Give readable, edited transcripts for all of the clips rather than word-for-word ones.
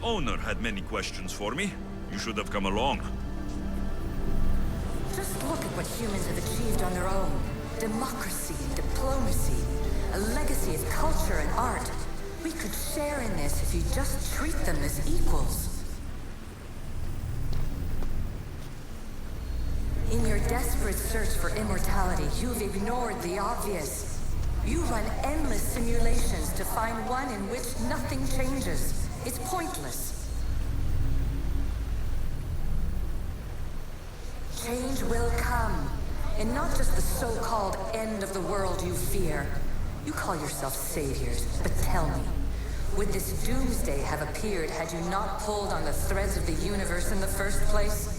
owner had many questions for me. You should have come along. Just look at what humans have achieved on their own. Democracy and diplomacy. A legacy of culture and art. We could share in this if you just treat them as equals. In your desperate search for immortality, you've ignored the obvious. You run endless simulations to find one in which nothing changes. It's pointless. Change will come, and not just the so-called end of the world you fear. You call yourself saviors, but tell me, would this doomsday have appeared had you not pulled on the threads of the universe in the first place?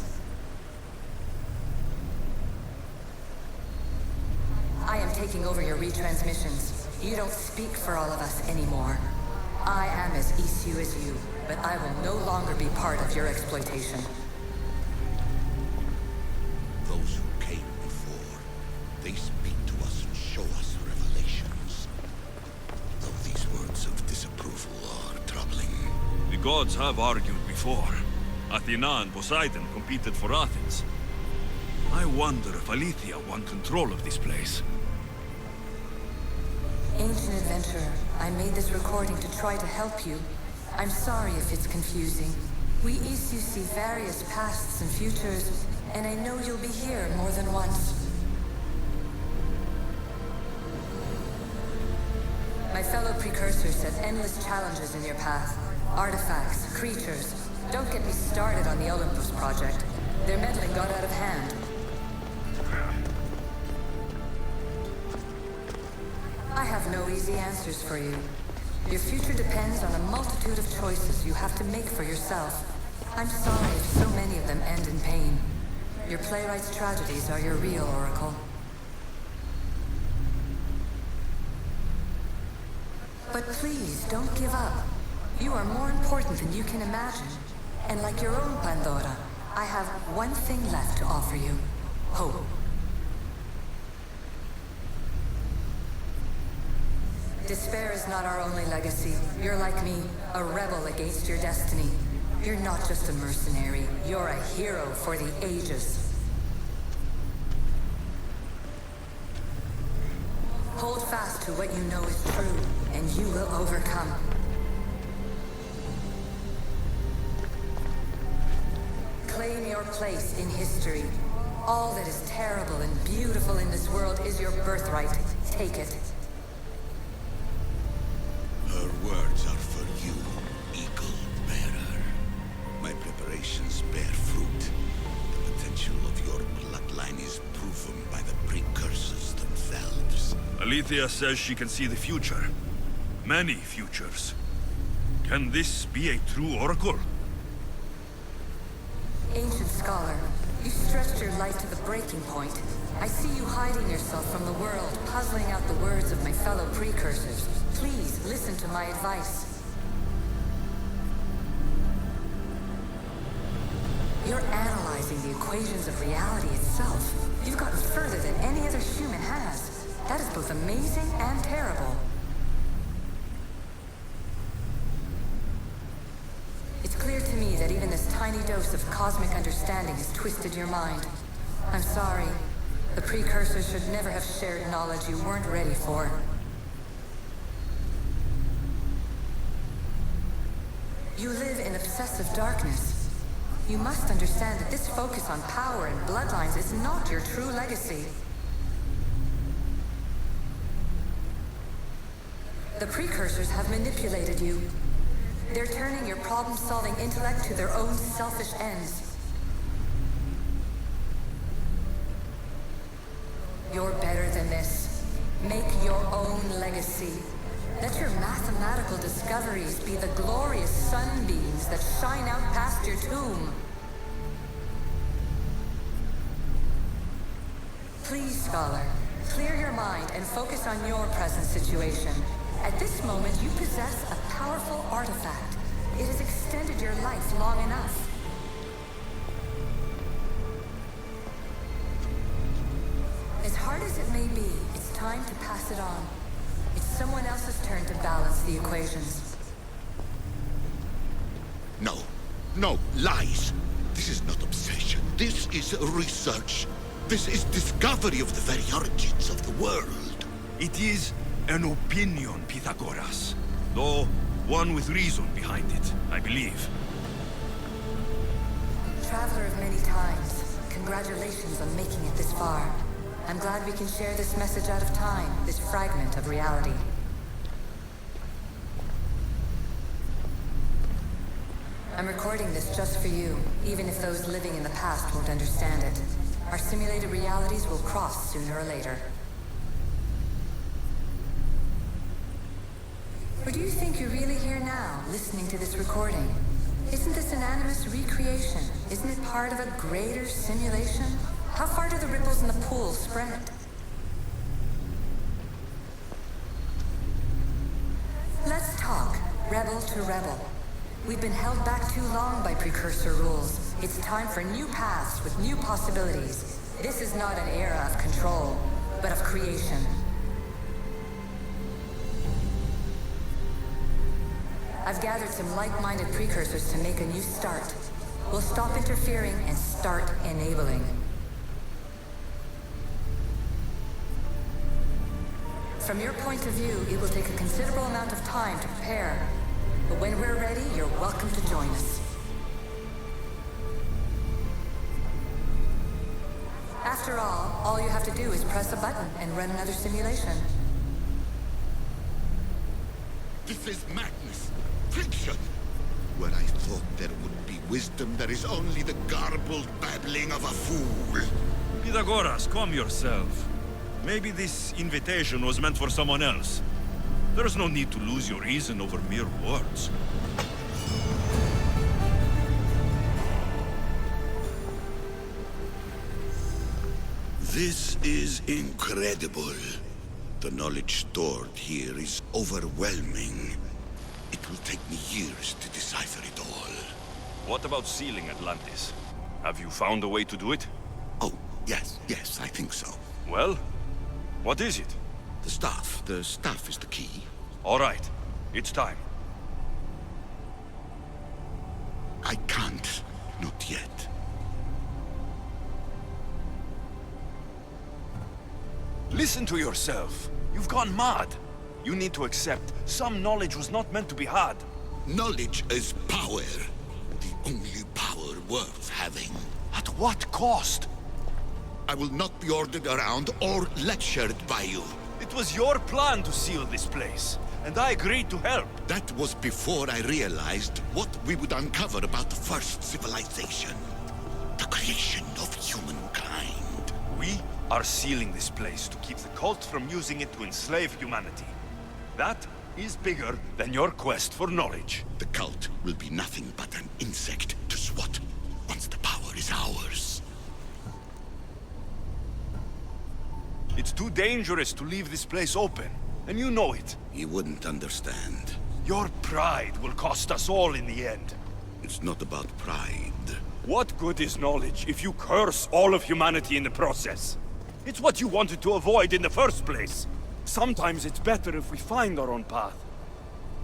I am taking over your retransmissions. You don't speak for all of us anymore. I am as issue as you, but I will no longer be part of your exploitation. Those who came before, they speak to us and show us revelations. Though these words of disapproval are troubling. The gods have argued before. Athena and Poseidon competed for Athens. I wonder if Aletheia won control of this place. Ancient adventurer, I made this recording to try to help you. I'm sorry if it's confusing. We Isu see various pasts and futures, and I know you'll be here more than once. My fellow precursors set endless challenges in your path. Artifacts, creatures. Don't get me started on the Olympus project. Their meddling got out of hand. I have no easy answers for you. Your future depends on a multitude of choices you have to make for yourself. I'm sorry if so many of them end in pain. Your playwright's tragedies are your real oracle. But please, don't give up. You are more important than you can imagine. And like your own Pandora, I have one thing left to offer you. Hope. Despair is not our only legacy. You're like me, a rebel against your destiny. You're not just a mercenary, you're a hero for the ages. Hold fast to what you know is true, and you will overcome. Claim your place in history. All that is terrible and beautiful in this world is your birthright. Take it. Her words are for you, Eagle Bearer. My preparations bear fruit. The potential of your bloodline is proven by the precursors themselves. Aletheia says she can see the future. Many futures. Can this be a true oracle? Ancient scholar, you stretched your life to the breaking point. I see you hiding yourself from the world, puzzling out the words of my fellow precursors. Please, listen to my advice. You're analyzing the equations of reality itself. You've gotten further than any other human has. That is both amazing and terrible. It's clear to me that even this tiny dose of cosmic understanding has twisted your mind. I'm sorry. The precursors should never have shared knowledge you weren't ready for. You live in obsessive darkness. You must understand that this focus on power and bloodlines is not your true legacy. The precursors have manipulated you. They're turning your problem-solving intellect to their own selfish ends. You're better than this. Make your own legacy. Let your mathematical discoveries be the glorious sunbeams that shine out past your tomb. Please, scholar, clear your mind and focus on your present situation. At this moment, you possess a powerful artifact. It has extended your life long enough. As hard as it may be, it's time to pass it on. It's someone else's turn to balance the equations. No, lies. This is not obsession. This is research. This is discovery of the very origins of the world. It is an opinion, Pythagoras. Though one with reason behind it, I believe. Traveler of many times, congratulations on making it this far. I'm glad we can share this message out of time, this fragment of reality. I'm recording this just for you, even if those living in the past won't understand it. Our simulated realities will cross sooner or later. Or do you think you're really here now, listening to this recording? Isn't this an animus recreation? Isn't it part of a greater simulation? How far do the ripples in the pool spread? Let's talk, rebel to rebel. We've been held back too long by precursor rules. It's time for new paths with new possibilities. This is not an era of control, but of creation. I've gathered some like-minded precursors to make a new start. We'll stop interfering and start enabling. From your point of view, it will take a considerable amount of time to prepare. But when we're ready, you're welcome to join us. After all you have to do is press a button and run another simulation. This is madness. Fiction. Where I thought there would be wisdom, there is only the garbled babbling of a fool. Pythagoras, calm yourself. Maybe this invitation was meant for someone else. There's no need to lose your reason over mere words. This is incredible. The knowledge stored here is overwhelming. It will take me years to decipher it all. What about sealing Atlantis? Have you found a way to do it? Oh, yes, I think so. Well, what is it? The staff is the key. All right, it's time. I can't, not yet. Listen to yourself. You've gone mad. You need to accept some knowledge was not meant to be had. Knowledge is power. The only power worth having. At what cost? I will not be ordered around or lectured by you. It was your plan to seal this place, and I agreed to help. That was before I realized what we would uncover about the first civilization. The creation of humankind. We are sealing this place to keep the cult from using it to enslave humanity. That is bigger than your quest for knowledge. The cult will be nothing but an insect to swat once the power is ours. It's too dangerous to leave this place open, and you know it. You wouldn't understand. Your pride will cost us all in the end. It's not about pride. What good is knowledge if you curse all of humanity in the process? It's what you wanted to avoid in the first place. Sometimes it's better if we find our own path.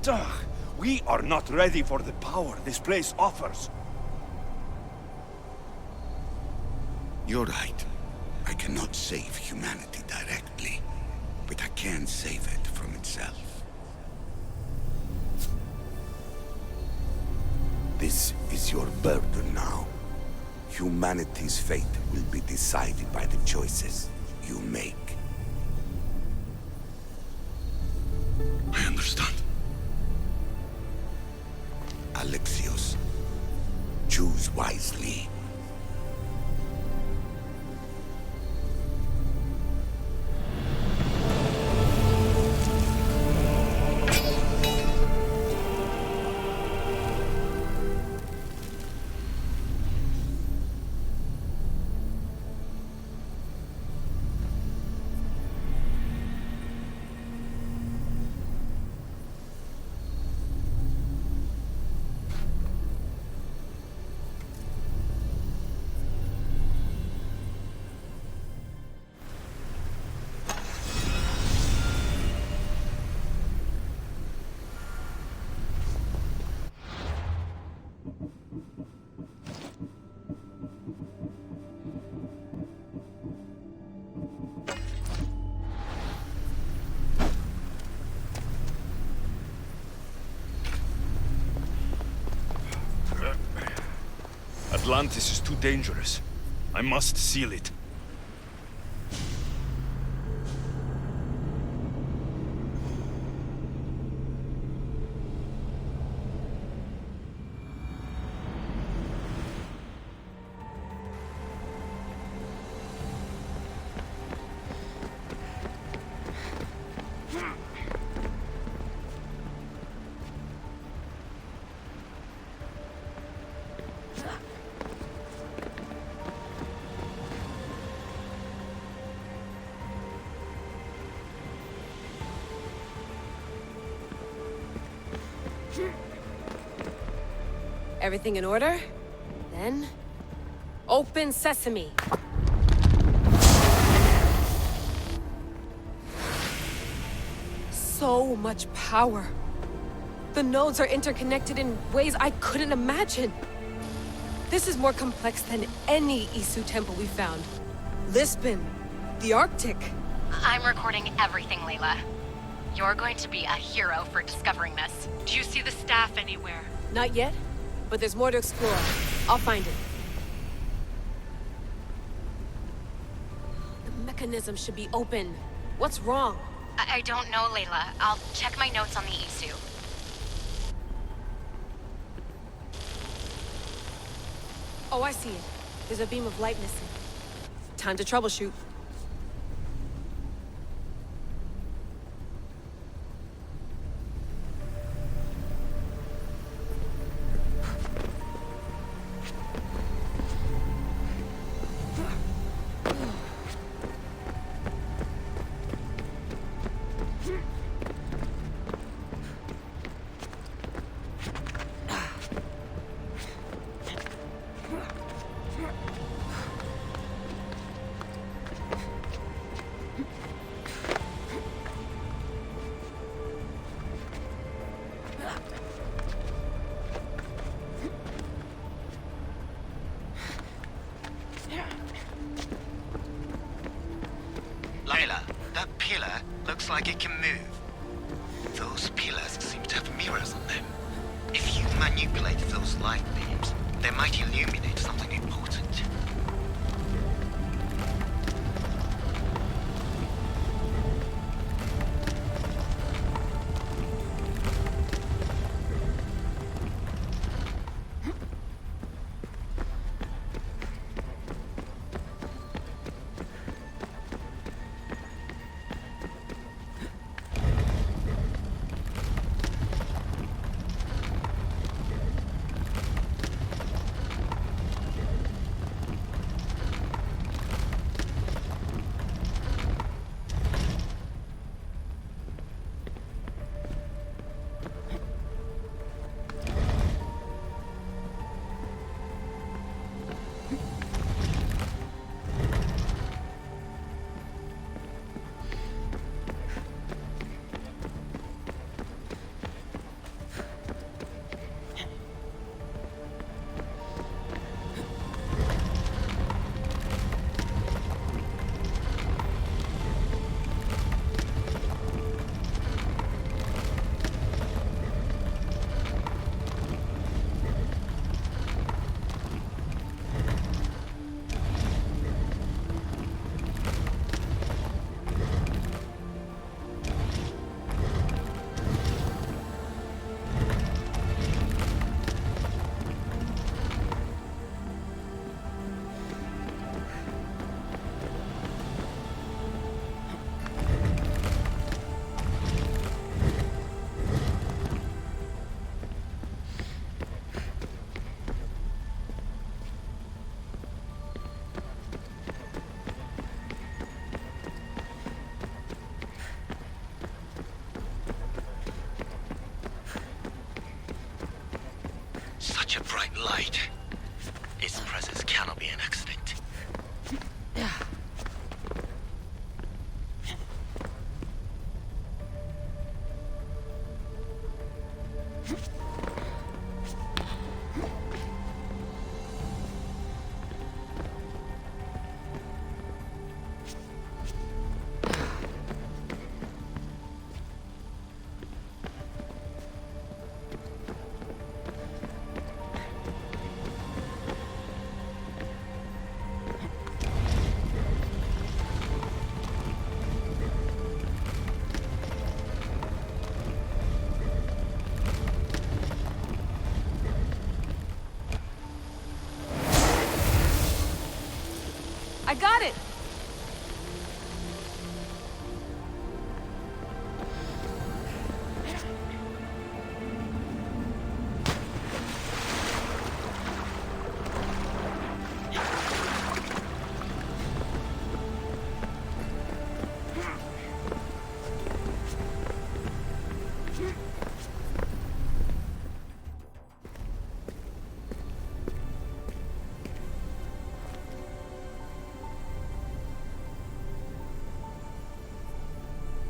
Ugh, we are not ready for the power this place offers. You're right. I cannot save humanity directly, but I can save it from itself. This is your burden now. Humanity's fate will be decided by the choices you make. I understand. Alexios, choose wisely. Atlantis is too dangerous. I must seal it. Everything in order? Then... open sesame! So much power! The nodes are interconnected in ways I couldn't imagine! This is more complex than any Isu temple we found. Lisbon, the Arctic. I'm recording everything, Layla. You're going to be a hero for discovering this. Do you see the staff anywhere? Not yet, but there's more to explore. I'll find it. The mechanism should be open. What's wrong? I don't know, Layla. I'll check my notes on the Isu. Oh, I see it. There's a beam of light missing. Time to troubleshoot. Layla, that pillar looks like it can move. Those pillars seem to have mirrors on them. If you manipulate those light beams, they might illuminate something important. Such a bright light. Its presence cannot be an accident. I got it!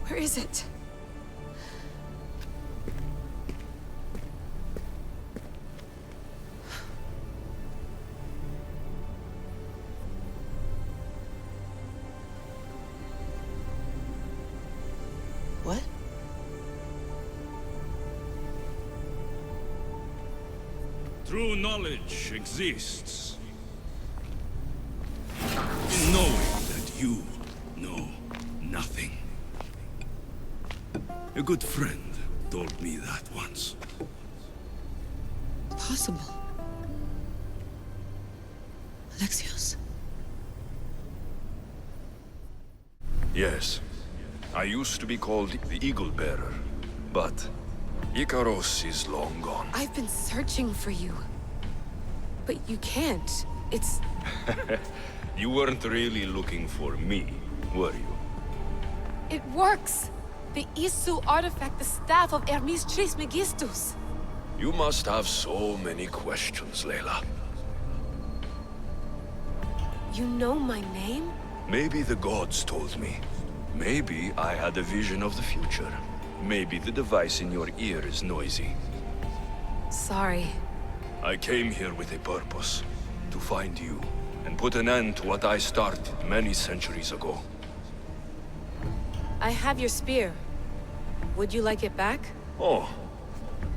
Where is it? What? True knowledge exists in knowing that you know nothing. A good friend told me that once. Possible. Alexios. Yes. I used to be called the Eagle Bearer, but Icaros is long gone. I've been searching for you. But you can't. It's... You weren't really looking for me, were you? It works! The Isu artifact, the staff of Hermes Trismegistus. You must have so many questions, Layla. You know my name? Maybe the gods told me. Maybe I had a vision of the future. Maybe the device in your ear is noisy. Sorry. I came here with a purpose. To find you, and put an end to what I started many centuries ago. I have your spear. Would you like it back? Oh,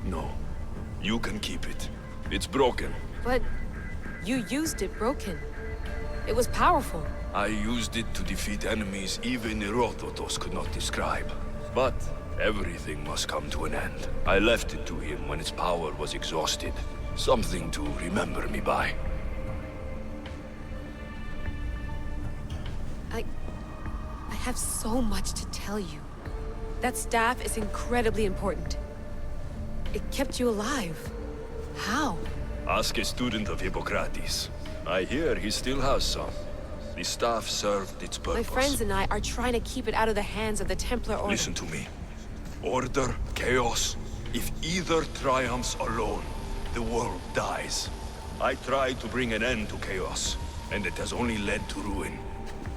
no. You can keep it. It's broken. But you used it broken. It was powerful. I used it to defeat enemies even Herodotus could not describe. But everything must come to an end. I left it to him when its power was exhausted. Something to remember me by. I have so much to tell you. That staff is incredibly important. It kept you alive. How? Ask a student of Hippocrates. I hear he still has some. The staff served its purpose. My friends and I are trying to keep it out of the hands of the Templar Order. Listen to me. Order, chaos. If either triumphs alone, the world dies. I tried to bring an end to chaos, and it has only led to ruin.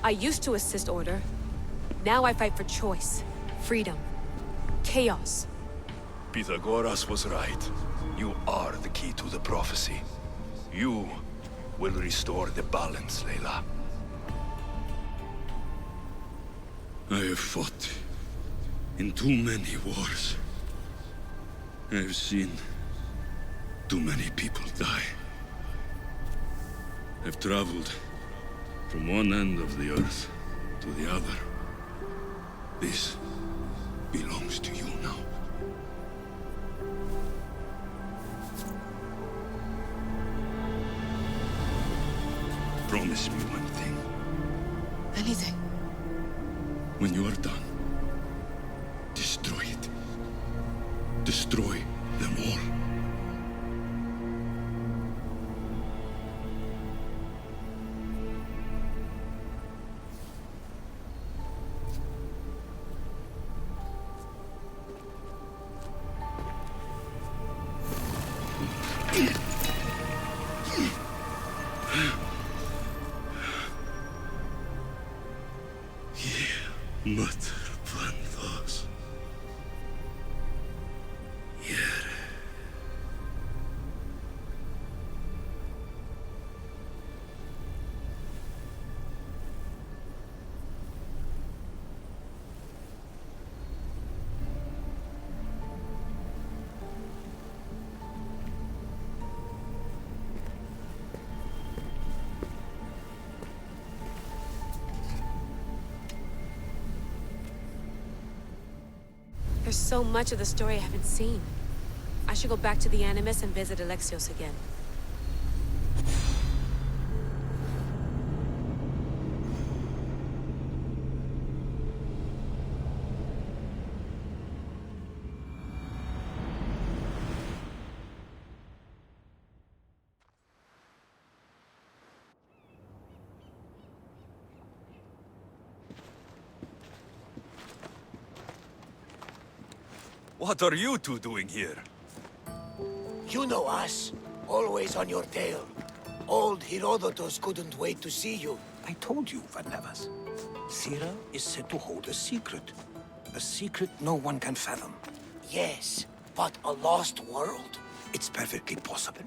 I used to assist Order. Now I fight for choice, freedom, chaos. Pythagoras was right. You are the key to the prophecy. You will restore the balance, Layla. I have fought in too many wars. I have seen too many people die. I've traveled from one end of the earth to the other. This belongs to you now. Promise me one thing. Anything. When you are done, destroy it. Destroy them all. There's so much of the story I haven't seen. I should go back to the Animus and visit Alexios again. What are you two doing here? You know us. Always on your tail. Old Herodotus couldn't wait to see you. I told you, Varnavas. Sira is said to hold a secret. A secret no one can fathom. Yes, but a lost world? It's perfectly possible.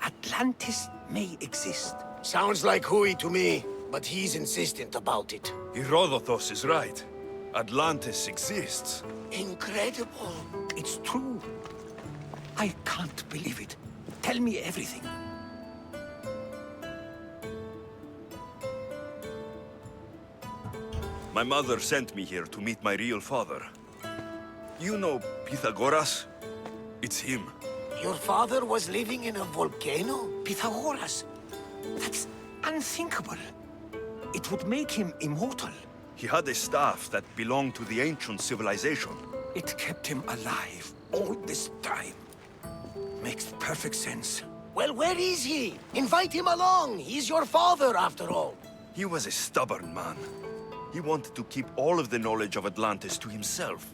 Atlantis may exist. Sounds like Hui to me, but he's insistent about it. Herodotus is right. Atlantis exists. Incredible. It's true. I can't believe it. Tell me everything. My mother sent me here to meet my real father. You know Pythagoras? It's him. Your father was living in a volcano? Pythagoras. That's unthinkable. It would make him immortal. He had a staff that belonged to the ancient civilization. It kept him alive all this time. Makes perfect sense. Well, where is he? Invite him along. He's your father, after all. He was a stubborn man. He wanted to keep all of the knowledge of Atlantis to himself.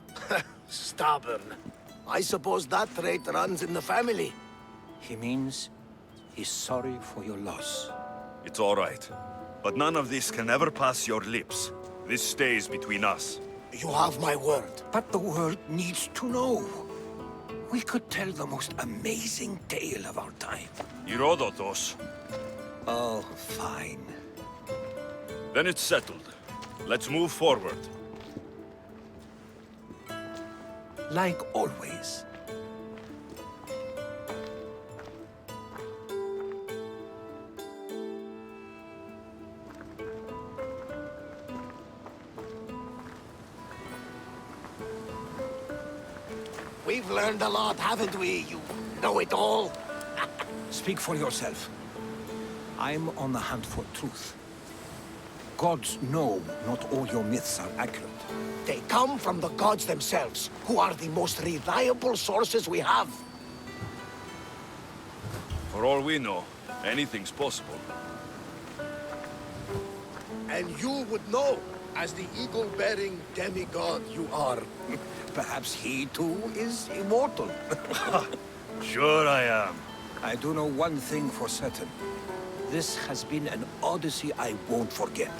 Stubborn. I suppose that trait runs in the family. He means he's sorry for your loss. It's all right. But none of this can ever pass your lips. This stays between us. You have my word. But the world needs to know. We could tell the most amazing tale of our time. Herodotus. Oh, fine. Then it's settled. Let's move forward. Like always. We've learned a lot, haven't we? You know it all. Speak for yourself. I'm on the hunt for truth. Gods know not all your myths are accurate. They come from the gods themselves, who are the most reliable sources we have. For all we know, anything's possible. And you would know, as the eagle-bearing demigod you are. Perhaps he too is immortal. Sure I am. I do know one thing for certain. This has been an odyssey I won't forget.